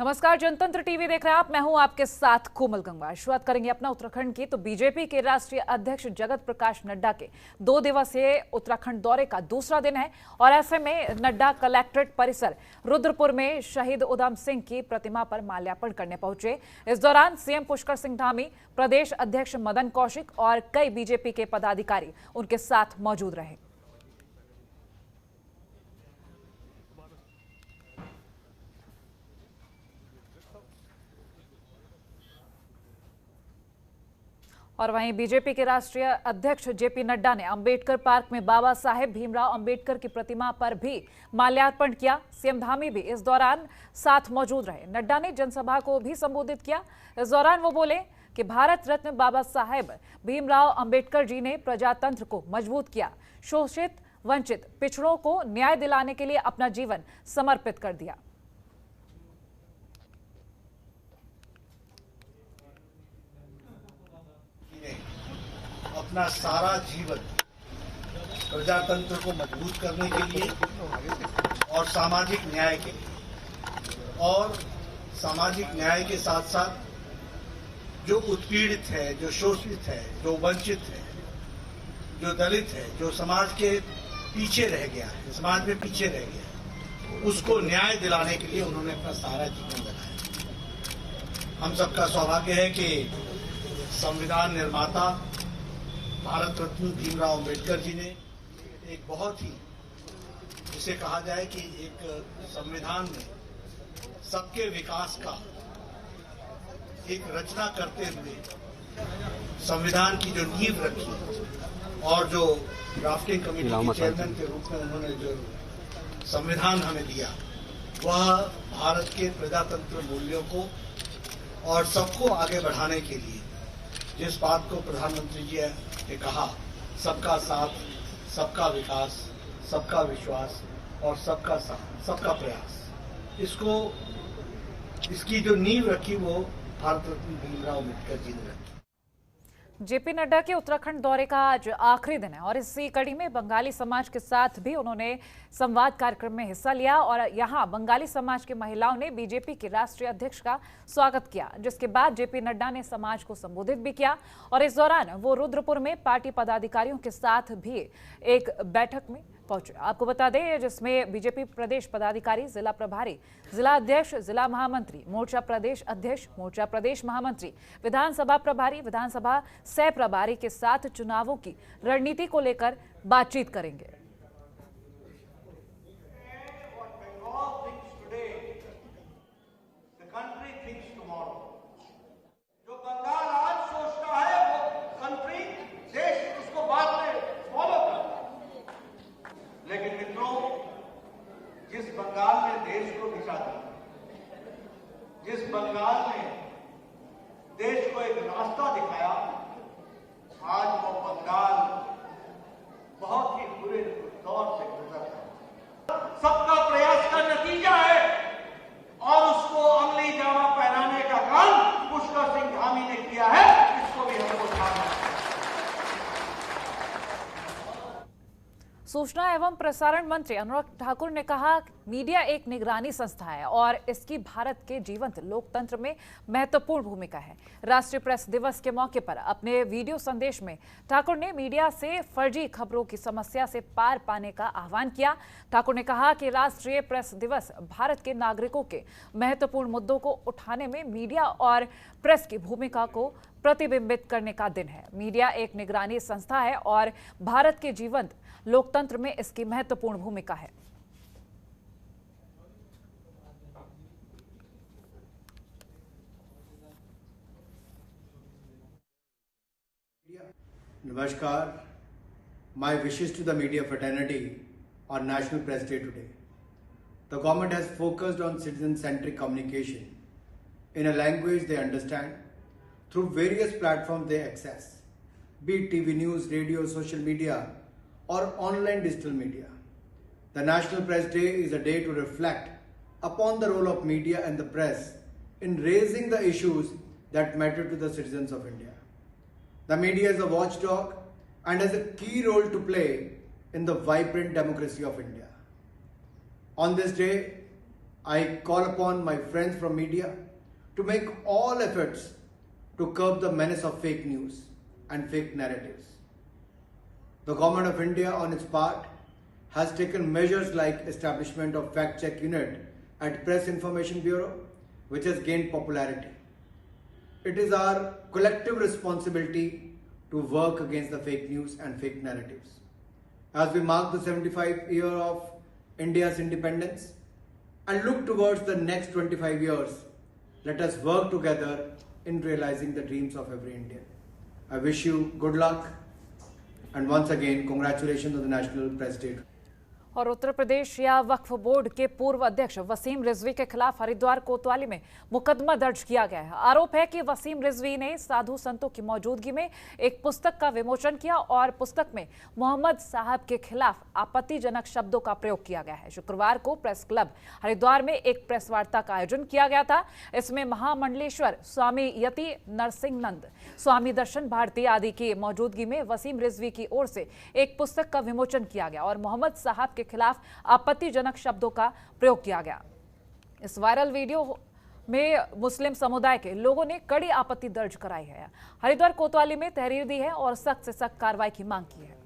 नमस्कार, जनतंत्र टीवी देख रहे हैं आप। मैं हूं आपके साथ कोमल गंगवार। शुरुआत करेंगे अपना उत्तराखंड की। तो बीजेपी के राष्ट्रीय अध्यक्ष जगत प्रकाश नड्डा के 2 दिवसीय उत्तराखंड दौरे का दूसरा दिन है और ऐसे में नड्डा कलेक्ट्रेट परिसर रुद्रपुर में शहीद उधम सिंह की प्रतिमा पर माल्यार्पण करने पहुंचे। इस दौरान सीएम पुष्कर सिंह धामी, प्रदेश अध्यक्ष मदन कौशिक और कई बीजेपी के पदाधिकारी उनके साथ मौजूद रहे। और वहीं बीजेपी के राष्ट्रीय अध्यक्ष जेपी नड्डा ने अंबेडकर पार्क में बाबा साहेब भीमराव अंबेडकर की प्रतिमा पर भी माल्यार्पण किया। सीएम धामी भी इस दौरान साथ मौजूद रहे। नड्डा ने जनसभा को भी संबोधित किया। इस दौरान वो बोले कि भारत रत्न बाबा साहेब भीमराव अंबेडकर जी ने प्रजातंत्र को मजबूत किया, शोषित, वंचित, पिछड़ों को न्याय दिलाने के लिए अपना जीवन समर्पित कर दिया। अपना सारा जीवन प्रजातंत्र को मजबूत करने के लिए और सामाजिक न्याय के लिए, और सामाजिक न्याय के साथ साथ जो उत्पीड़ित है, जो शोषित है, जो वंचित है, जो दलित है, जो समाज के पीछे रह गया है, समाज में पीछे रह गया, उसको न्याय दिलाने के लिए उन्होंने अपना सारा जीवन लगाया। हम सबका सौभाग्य है कि संविधान निर्माता भारत रत्न भीमराव अंबेडकर जी ने एक बहुत ही, जिसे कहा जाए कि एक संविधान में सबके विकास का एक रचना करते हुए संविधान की जो नींव रखी और जो ड्राफ्टिंग कमेटी के चेयरमैन के रूप में उन्होंने जो संविधान हमें दिया, वह भारत के प्रजातंत्र मूल्यों को और सबको आगे बढ़ाने के लिए, जिस बात को प्रधानमंत्री जी ने कहा, सबका साथ, सबका विकास, सबका विश्वास और सबका साथ, सबका प्रयास, इसकी जो नींव रखी वो भारत रत्न भीमराव अम्बेडकर जी ने रखी। जेपी नड्डा के उत्तराखंड दौरे का आज आखिरी दिन है और इसी कड़ी में बंगाली समाज के साथ भी उन्होंने संवाद कार्यक्रम में हिस्सा लिया और यहां बंगाली समाज की महिलाओं ने बीजेपी के राष्ट्रीय अध्यक्ष का स्वागत किया, जिसके बाद जेपी नड्डा ने समाज को संबोधित भी किया और इस दौरान वो रुद्रपुर में पार्टी पदाधिकारियों के साथ भी एक बैठक में पहुंचे। आपको बता दें, जिसमें बीजेपी प्रदेश पदाधिकारी, जिला प्रभारी, जिला अध्यक्ष, जिला महामंत्री, मोर्चा प्रदेश अध्यक्ष, मोर्चा प्रदेश महामंत्री, विधानसभा प्रभारी, विधानसभा सह प्रभारी के साथ चुनावों की रणनीति को लेकर बातचीत करेंगे। लेकिन मित्रों, जिस बंगाल ने देश को दिशा दी, जिस बंगाल ने देश को एक रास्ता दिखाया, आज वो बंगाल बहुत ही बुरे दौर से गुजर रहा है। सबका प्रयास का नतीजा है और उसको अमली जामा पहनाने का काम पुष्कर सिंह धामी ने किया है। इसको भी हमको ध्यान रखना है। सूचना एवं प्रसारण मंत्री अनुराग ठाकुर ने कहा, मीडिया एक निगरानी संस्था है और इसकी भारत के जीवंत लोकतंत्र में महत्वपूर्ण भूमिका है। राष्ट्रीय प्रेस दिवस के मौके पर अपने वीडियो संदेश में ठाकुर ने मीडिया से फर्जी खबरों की समस्या से पार पाने का आह्वान किया। ठाकुर ने कहा कि राष्ट्रीय प्रेस दिवस भारत के नागरिकों के महत्वपूर्ण मुद्दों को उठाने में मीडिया और प्रेस की भूमिका को प्रतिबिंबित करने का दिन है। मीडिया एक निगरानी संस्था है और भारत के जीवंत लोकतंत्र में इसकी महत्वपूर्ण भूमिका है। Namaskar. My wishes to the media fraternity on National Press Day today. The government has focused on citizen-centric communication in a language they understand through various platforms they access, be it TV news, radio, social media, or online digital media. The National Press Day is a day to reflect upon the role of media and the press in raising the issues that matter to the citizens of India. The media is a watchdog and has a key role to play in the vibrant democracy of India. On this day, I call upon my friends from media to make all efforts to curb the menace of fake news and fake narratives. The Government of India, on its part, has taken measures like establishment of fact-check unit at Press Information Bureau, which has gained popularity. It is our collective responsibility to work against the fake news and fake narratives. As we mark the 75th year of India's independence and look towards the next 25 years, let us work together in realizing the dreams of every Indian. I wish you good luck and once again congratulations on the National Press Day. और Uttar Pradesh Shia Waqf board के पूर्व अध्यक्ष वसीम रिजवी के खिलाफ हरिद्वार कोतवाली में मुकदमा दर्ज किया गया है। आरोप है कि वसीम रिजवी ने साधु संतों की मौजूदगी में एक पुस्तक का विमोचन किया और पुस्तक में मोहम्मद साहब के खिलाफ आपत्तिजनक शब्दों का प्रयोग किया गया है। शुक्रवार को प्रेस क्लब हरिद्वार में एक प्रेस वार्ता का आयोजन किया गया था। इसमें महामंडलेश्वर स्वामी यति नरसिंहनंद, स्वामी दर्शन भारती आदि की मौजूदगी में वसीम रिजवी की ओर से एक पुस्तक का विमोचन किया गया और मोहम्मद साहब के खिलाफ आपत्तिजनक शब्दों का प्रयोग किया गया। इस वायरल वीडियो में मुस्लिम समुदाय के लोगों ने कड़ी आपत्ति दर्ज कराई है। हरिद्वार कोतवाली में तहरीर दी है और सख्त से सख्त कार्रवाई की मांग की है।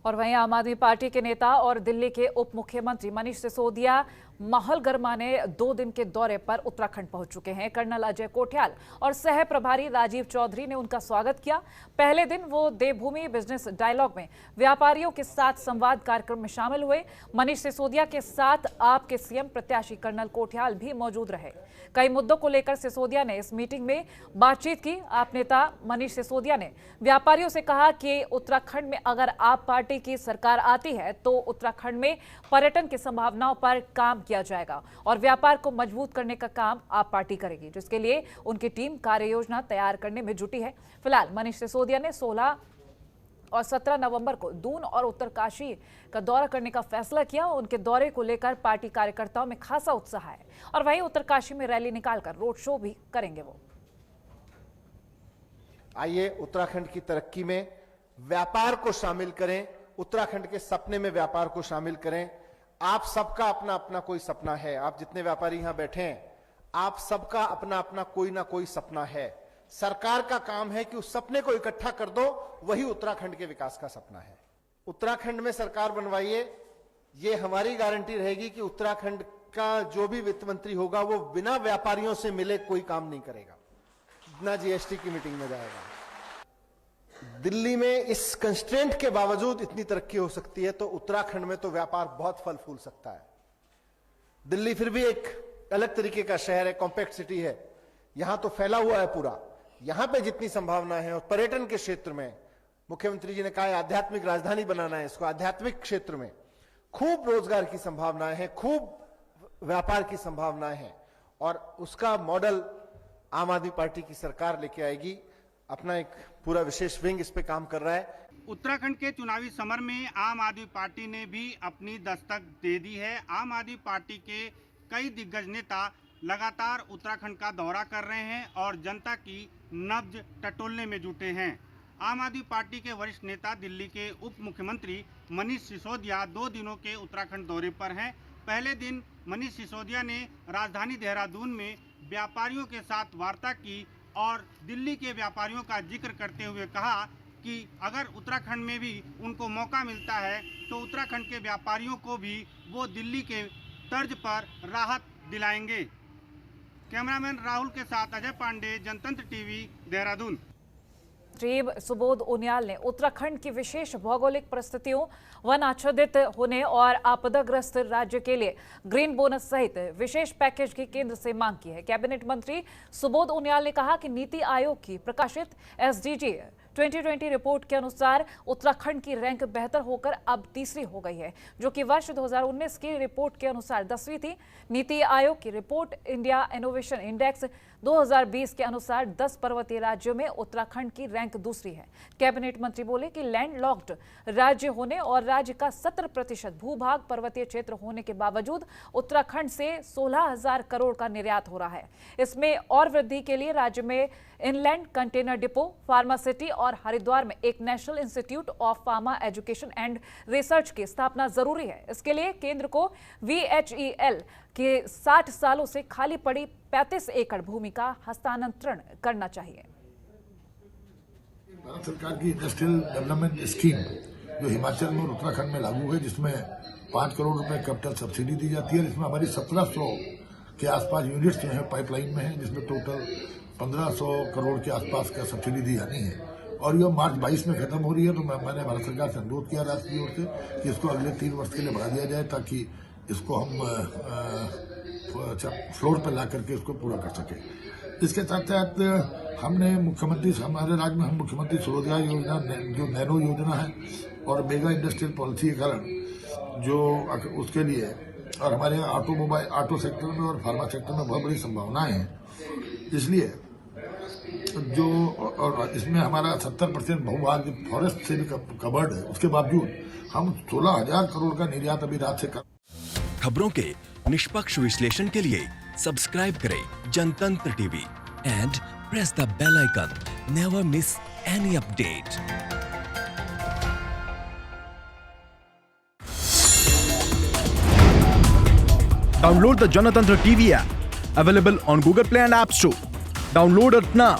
और वहीं आम आदमी पार्टी के नेता और दिल्ली के उप मुख्यमंत्री मनीष सिसोदिया माहौल गरमाने 2 दिन के दौरे पर उत्तराखंड पहुंच चुके हैं। कर्नल अजय कोठियाल और सह प्रभारी राजीव चौधरी ने उनका स्वागत किया। पहले दिन वो देवभूमि बिजनेस डायलॉग में व्यापारियों के साथ संवाद कार्यक्रम में शामिल हुए। मनीष सिसोदिया के साथ आप के सीएम प्रत्याशी कर्नल कोठियाल भी मौजूद रहे। कई मुद्दों को लेकर सिसोदिया ने इस मीटिंग में बातचीत की। आप नेता मनीष सिसोदिया ने व्यापारियों से कहा कि उत्तराखंड में अगर आप पार्टी की सरकार आती है तो उत्तराखंड में पर्यटन की संभावनाओं पर काम किया जाएगा और व्यापार को मजबूत करने का काम आप पार्टी करेगी, जिसके लिए उनकी टीम कार्य योजना तैयार करने में जुटी है। फिलहाल मनीष सिसोदिया ने 16 और 17 नवंबर को दून और उत्तरकाशी का दौरा करने का फैसला किया। उनके दौरे को लेकर पार्टी कार्यकर्ताओं में खासा उत्साह है और वहीं उत्तरकाशी में रैली निकालकर रोड शो भी करेंगे वो। आइए उत्तराखंड की तरक्की में व्यापार को शामिल करें, उत्तराखंड के सपने में व्यापार को शामिल करें। आप सबका अपना अपना कोई सपना है। आप जितने व्यापारी यहां बैठे हैं, आप सबका अपना अपना कोई ना कोई सपना है। सरकार का काम है कि उस सपने को इकट्ठा कर दो, वही उत्तराखंड के विकास का सपना है। उत्तराखंड में सरकार बनवाइए, ये हमारी गारंटी रहेगी कि उत्तराखंड का जो भी वित्त मंत्री होगा वो बिना व्यापारियों से मिले कोई काम नहीं करेगा, ना जीएसटी की मीटिंग में जाएगा। दिल्ली में इस कंस्ट्रेंट के बावजूद इतनी तरक्की हो सकती है, तो उत्तराखंड में तो व्यापार बहुत फल फूल सकता है। दिल्ली फिर भी एक अलग तरीके का शहर है, कॉम्पैक्ट सिटी है। यहां तो फैला हुआ है पूरा। यहां पे जितनी संभावना है, और पर्यटन के क्षेत्र में मुख्यमंत्री जी ने कहा है आध्यात्मिक राजधानी बनाना है इसको। आध्यात्मिक क्षेत्र में खूब रोजगार की संभावनाएं हैं, खूब व्यापार की संभावनाएं हैं, और उसका मॉडल आम आदमी पार्टी की सरकार लेके आएगी। अपना एक पूरा विशेष विंग इस पे काम कर रहा है। उत्तराखंड के चुनावी समर में आम आदमी पार्टी ने भी अपनी दस्तक दे दी है। आम आदमी पार्टी के कई दिग्गज नेता लगातार उत्तराखंड का दौरा कर रहे हैं और जनता की नब्ज टटोलने में जुटे हैं। आम आदमी पार्टी के वरिष्ठ नेता दिल्ली के उप मुख्यमंत्री मनीष सिसोदिया 2 दिनों के उत्तराखंड दौरे पर हैं। पहले दिन मनीष सिसोदिया ने राजधानी देहरादून में व्यापारियों के साथ वार्ता की और दिल्ली के व्यापारियों का जिक्र करते हुए कहा कि अगर उत्तराखंड में भी उनको मौका मिलता है तो उत्तराखंड के व्यापारियों को भी वो दिल्ली के तर्ज पर राहत दिलाएंगे। कैमरामैन राहुल के साथ अजय पांडे, जनतंत्र टीवी, देहरादून। टीम सुबोध उनियाल ने उत्तराखंड की विशेष भौगोलिक परिस्थितियों, वन आच्छादित होने और आपदाग्रस्त राज्य के लिए ग्रीन बोनस सहित विशेष पैकेज की केंद्र से मांग की है। कैबिनेट मंत्री सुबोध उनियाल ने कहा कि नीति आयोग की प्रकाशित एसडीजी 2020 रिपोर्ट के अनुसार उत्तराखंड की रैंक बेहतर होकर अब तीसरी हो गई है, जो कि वर्ष 2019 की रिपोर्ट के अनुसार 10वीं थी। नीति आयोग की रिपोर्ट इंडिया इनोवेशन इंडेक्स 2020 के अनुसार 10 पर्वतीय राज्यों में उत्तराखंड की रैंक दूसरी है। कैबिनेट मंत्री बोले कि लैंडलॉक्ड राज्य होने और राज्य का 70% भूभाग पर्वतीय क्षेत्र होने के बावजूद उत्तराखंड से 16,000 करोड़ का निर्यात हो रहा है। इसमें और वृद्धि के लिए राज्य में inland container depot, pharma city और हरिद्वार में एक national institute of pharma education and research की स्थापना जरूरी है। इसके लिए केंद्र को VHEL के 60 सालों से खाली पड़ी 35 एकड़ भूमि का हस्तांतरण करना चाहिए। भारत सरकार की इंडस्ट्रियल डेवलपमेंट स्कीम जो हिमाचल में और उत्तराखंड में लागू है, जिसमें 5 करोड़ रुपए कैपिटल सब्सिडी दी जाती है, जिसमें हमारी 1700 के आसपास यूनिट्स जो है पाइपलाइन में है, जिसमें टोटल 1500 करोड़ के आसपास का सब्सिडी दी जानी है और यह मार्च 22 में खत्म हो रही है। तो मैंने भारत सरकार से अनुरोध किया राज्य की ओर से कि इसको अगले 3 वर्ष के लिए बढ़ा दिया जाए, ताकि इसको हम फ्लोर पर ला करके इसको पूरा कर सके। इसके साथ साथ हमने हमारे राज्य में हम मुख्यमंत्री स्वरोजगार योजना जो नैनो योजना है और मेगा इंडस्ट्रियल पॉलिसी के कारण जो उसके लिए और हमारे ऑटो सेक्टर में और फार्मा सेक्टर में बहुत बड़ी संभावनाएं हैं, इसलिए जो और इसमें हमारा 70% भूभाग फॉरेस्ट से भी कवर्ड है, उसके बावजूद हम 16,000 करोड़ का निर्यात अभी रात से कर। खबरों के निष्पक्ष विश्लेषण के लिए सब्सक्राइब करें Janatantra TV and press the bell icon. Never miss any update. Download the Janatantra TV app, available on Google Play and App Store. Download it now.